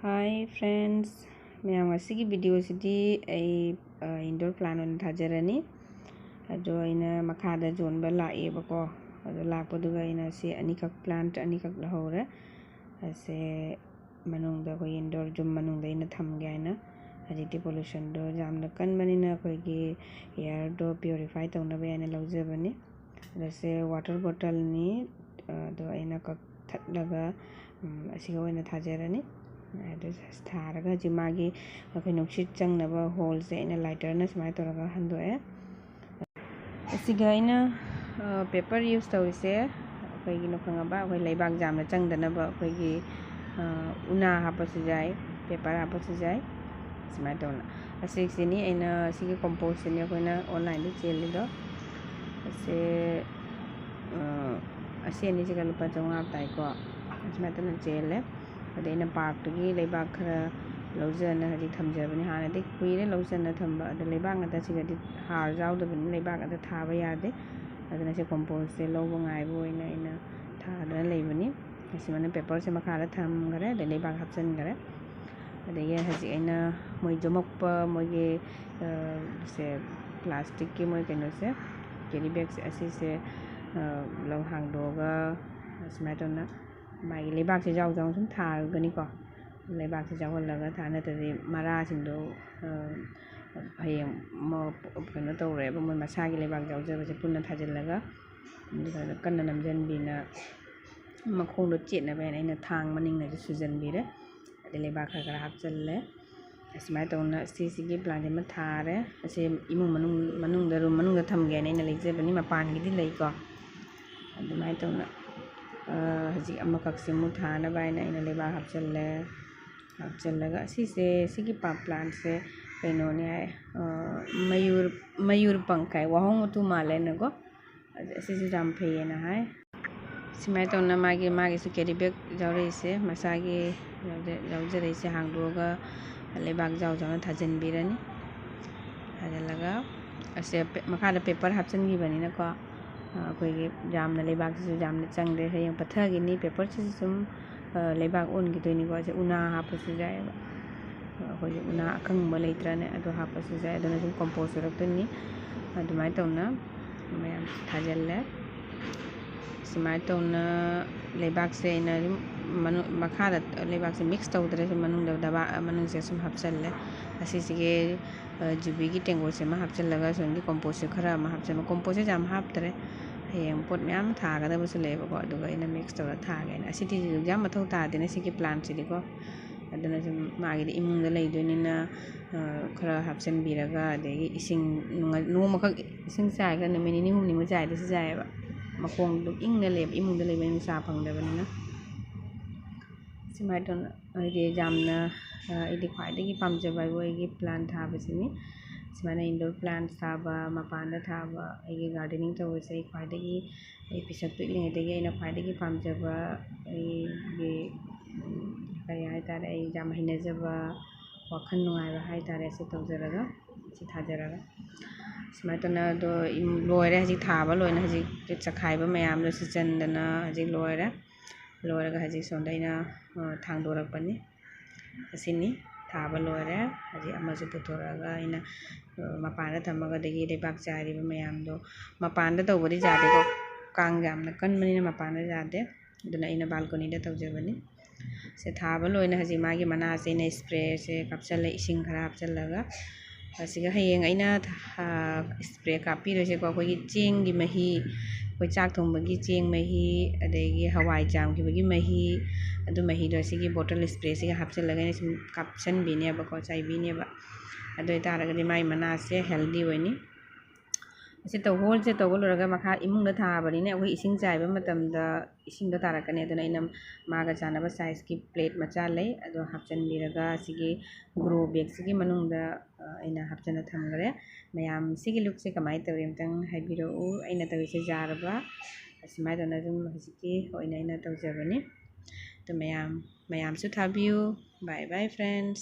Hi friends, मैं ngasi video sidi ai indoor plant on thajarani ado ina makhada jonba lae bako ado lakpaduga ina si anikak plant anikak lahore ase manungda ko indoor jum manungda ina thamge ina hajiti pollution do jamna kanbanina koi gi air do purify tawna ba ina lawjabani ase water bottle ni do ina kak thatlaga asiga oina thajarani थारगा जिमागी अखै नुक्सित चंगनबा होल से इन lighter न समाय तोरगा हंदोए सिगा इन पेपर यूज तौरिसे अखैगी नखंगबा अखै लेबाग जामना चंगदनबा अखैगी उना हापसु जाय पेपर हापसु जाय समाय तोना असिक्सिनी इन सिगी कंपोस्ट नि अखैना ऑनलाइन दे चेलिदो असे असेनी सिगा लुपा चंगा ताइको समाय तोना चेले अदैना पार्कटगी लेबाग खरा लौजना हजि थमजबनी हानदि कुइरे लौजना थंबा अद लेबाग अदा सिगदि हार जाउदबनी लेबाग अदा थाबा यादे अदना से कंपोस्ट से लौबो गायबो इना इना थादना लेबनी असिमना पेपर से मखारा थमगरे अद लेबाग हपसनगरे अदगे हजि इना मोय जमकपा मोयगे से प्लास्टिक के मोय कैनो से कैरी बैग से असि से लौ हांगदोगा असिमाय तोना मागी लेबाग से जाउ जाउ सुम थागनी को लेबाग से जावलगा थाना तदि मरा सिंदो हयें म कनो तौरेबा मोय मसागी लेबाग जाउजबसे पुन्ना थाजलगा कन्ना नमजनबिना मखोंदो चेतनबा इना थांग मनिंगना सुजनबिरे अदि लेबाग खरा हापचल्ले असिमाय तौना सिसिगी प्लांट म थारे असे इमुंग मनुंगदा रूम मनुंगदा थमगेना इना लेजबनी मपानगिदि लेको अदुमाय तौना हजी अमकक्से मु थाना बायना इन लेबाग हापचल्लगा सिसे सिगी प्लांट से कैनोने है मयूर पंख है वहों तु माले नगो सिसे जाम फेयना है सिमाय तौना मागी सु कैरी बैग जाउरेसे मसागी जाउजरेसे हांगदोगा लेबाग जाउ जाउना थाजनबिरनी थाजलगा असे मखादा पेपर हापचनगिबनिना को अखोइगे जामना लेबाग से जामना चंगदे हयें पथगिनी पेपर से सुम लेबाग ओनगिदोइनी को से उना हापसु जायबा अखोइगे उना अखंगबा लेत्रने अदो हापसु जाय अदोना सुम कंपोस्ट रक्तनी अदुमाय तौना मयाम थाजल्ले सिमाय तौना लेबाग से इना मखादा लेबाग से मिक्स तौदरे से मनुंगदा दबा मनुंग से सुम हापचल्ले असिसिगे जुबीगी टेंगो से मा हापचल्लगा सोंगी कंपोस्ट खरा मा हापचल कंपोस्ट से जाम हापतरे हयें पोट म्याम थागदबसु लेबको अदुगा इना मिक्स तौरा थागेना असिति जाम मथौ तादेना सिगी प्लांट सिदिको अदुना सुम मागिदि इमुंगदा लेदोइनिना खरा हापचनबिरगा अदगी इसिंग नोमखक इसिंग चायगा नमिनि नि हुमनि मु चायदसु जायबा मखोंदो इंगना लेब इमुंगदा लेबनि नुसा फंगदबनिना सिमाय तौना अदि जामना इदि ख्वाइदगी पामजबा वोइगी प्लांट थाबसिनी सिमाना इंडोर प्लांट थाबा मपानदा थाबा अइगे गार्डनिंग तौबसे ख्वाइदगी पिसक पिकलिंगदगी अइना ख्वाइदगी पामजबा अइगे कई हाइतारे अइ जाम हिनजबा वाखन नुंगाइबा हाइतारे से तौजरगा से थाजरगा सिमाय तौना दो लोयरे हजि थाबा लोयना हजि चखाइबा मयाम लो सिचंदना हजि लोयरगा हजि सोंदैना थांदोरकपनी असिनी थाबा लोयरे हजि अमसु पुथोरगा इना मपानदा थमगा दगी लेबाग चारिबा मयामदो मपानदा तौबदि जादेको कांग जामना कनबनिना मपानदा जादे अदुना इना बालकनीदा तौजबनी से थाबा लोयना हजि मागी मना से इना स्प्रे से कापचल्ले इसिंग खरा हापचल्लगा असिगा हयेंग इना स्प्रे कापिरोसे को अखोइगी चेंगी मही कोई चाक थोंबगी चेंग मही अदगी हवाई जामगिबगी मही अदु महीदो सिगी बोतल स्प्रे सिगा हापचल्लगा इना सिम कापचनबिनेबा को चाइबिनेबा अदु तारगदि माई मना से हेल्दी ओइनी असे तो होल से तो लोरगा मखा इमुंगदा थाबनिने अखोइ इसिंग चाइबा मतमदा इसिंगदो तारकने अदुना इना मागा चानबा साइज की प्लेट मचा लै अदो हापचनबिरगा सिगी ग्रो बैग सिगी मनुंगदा इना हापचना थमगरे मयाम सिगी लुक से कमाय तौरि अमतंग हाइबिरो अइना तौरिसे जारबा असिमाय तौना जुम हजिकी ओइना इना तौजबनी तो मयाम सु थाबियु बाय बाय फ्रेंड्स।